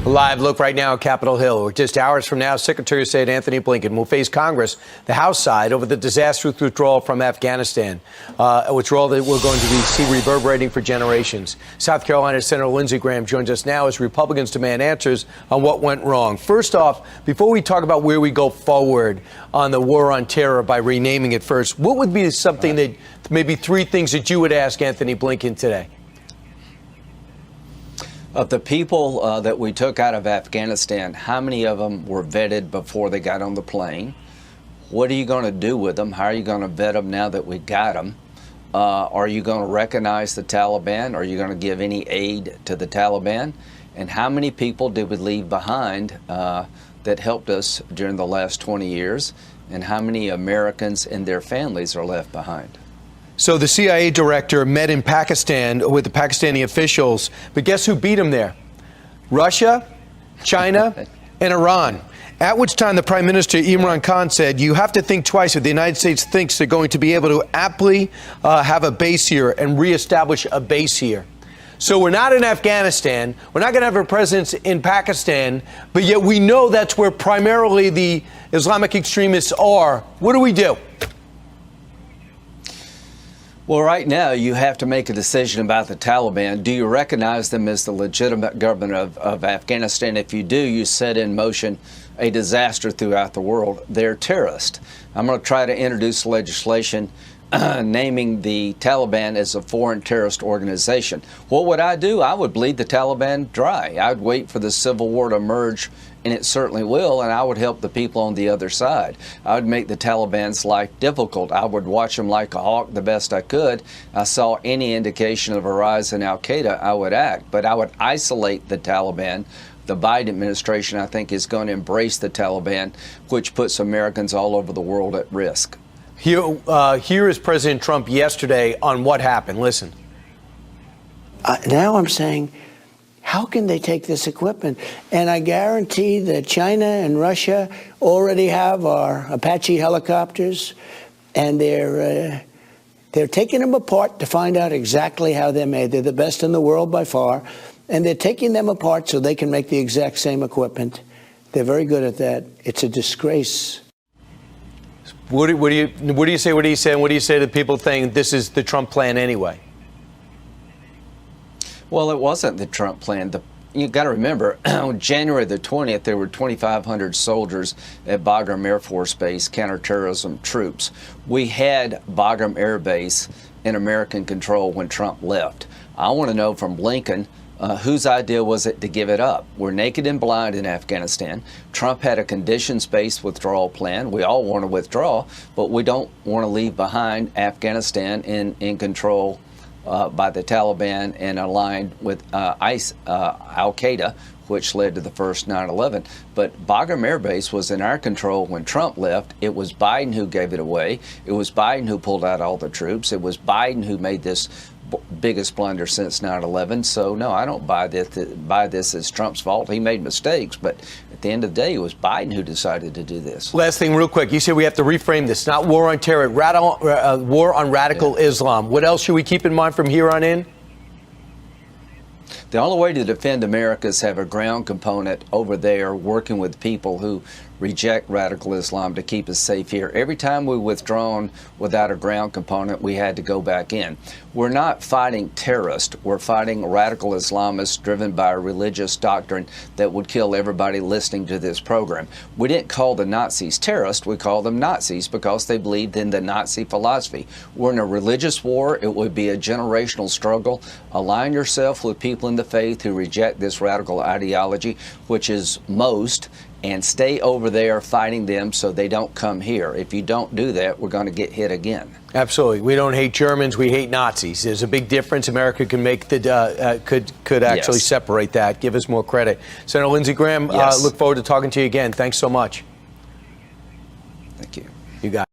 Live look right now at Capitol Hill. Just hours from now, Secretary of State Anthony Blinken will face Congress, the House side, over the disastrous withdrawal from Afghanistan, a withdrawal that we're going to see reverberating for generations. South Carolina Senator Lindsey Graham joins us now as Republicans demand answers on what went wrong. First off, before we talk about where we go forward on the war on terror by renaming it first, what would be something that maybe three things that you would ask Anthony Blinken today? Of the people that we took out of Afghanistan, how many of them were vetted before they got on the plane? What are you going to do with them? How are you going to vet them now that we got them? Are you going to recognize the Taliban? Are you going to give any aid to the Taliban? And how many people did we leave behind that helped us during the last 20 years? And how many Americans and their families are left behind? So the CIA director met in Pakistan with the Pakistani officials, but guess who beat him there? Russia, China, and Iran. At which time the Prime Minister Imran Khan said, you have to think twice if the United States thinks they're going to be able to aptly have a base here and reestablish a base here. So we're not in Afghanistan, we're not going to have a presence in Pakistan, but yet we know that's where primarily the Islamic extremists are. What do we do? Well, right now, you have to make a decision about the Taliban. Do you recognize them as the legitimate government of Afghanistan? If you do, you set in motion a disaster throughout the world. They're terrorists. I'm going to try to introduce legislation naming the Taliban as a foreign terrorist organization. What would I do? I would bleed the Taliban dry. I would wait for the civil war to emerge, and it certainly will, and I would help the people on the other side. I would make the Taliban's life difficult. I would watch them like a hawk the best I could. I saw any indication of a rise in al-Qaeda, I would act. But I would isolate the Taliban. The Biden administration, I think, is going to embrace the Taliban, which puts Americans all over the world at risk. Here is President Trump yesterday on what happened. Listen. Now I'm saying, how can they take this equipment? And I guarantee that China and Russia already have our Apache helicopters, and they're taking them apart to find out exactly how they're made. They're the best in the world by far, and they're taking them apart so they can make the exact same equipment. They're very good at that. It's a disgrace. What do you say? What do you say? And what do you say to people saying this is the Trump plan anyway? Well, it wasn't the Trump plan. You got to remember, on January the 20th, there were 2,500 soldiers at Bagram Air Force Base, counterterrorism troops. We had Bagram Air Base in American control when Trump left. I want to know from Blinken, whose idea was it to give it up? We're naked and blind in Afghanistan. Trump had a conditions-based withdrawal plan. We all want to withdraw, but we don't want to leave behind Afghanistan in control by the Taliban and aligned with al-Qaeda, which led to the first 9/11. But Bagram Air Base was in our control when Trump left. It was Biden who gave it away. It was Biden who pulled out all the troops. It was Biden who made this biggest blunder since 9/11. So, no, I don't buy this as Trump's fault. He made mistakes, but at the end of the day, it was Biden who decided to do this. Last thing, real quick. You said we have to reframe this. Not war on terror, war on radical Islam. What else should we keep in mind from here on in? The only way to defend America is have a ground component over there working with people who reject radical Islam to keep us safe here. Every time we withdrawn without a ground component, we had to go back in. We're not fighting terrorists. We're fighting radical Islamists driven by a religious doctrine that would kill everybody listening to this program. We didn't call the Nazis terrorists. We called them Nazis because they believed in the Nazi philosophy. We're in a religious war. It would be a generational struggle. Align yourself with people in the faith who reject this radical ideology, which is most, and stay over there fighting them so they don't come here. If you don't do that, we're going to get hit again. Absolutely. We don't hate Germans. We hate Nazis. There's a big difference. America can make the could actually separate that. Give us more credit. Senator Lindsey Graham, look forward to talking to you again. Thanks so much. Thank you. You got it.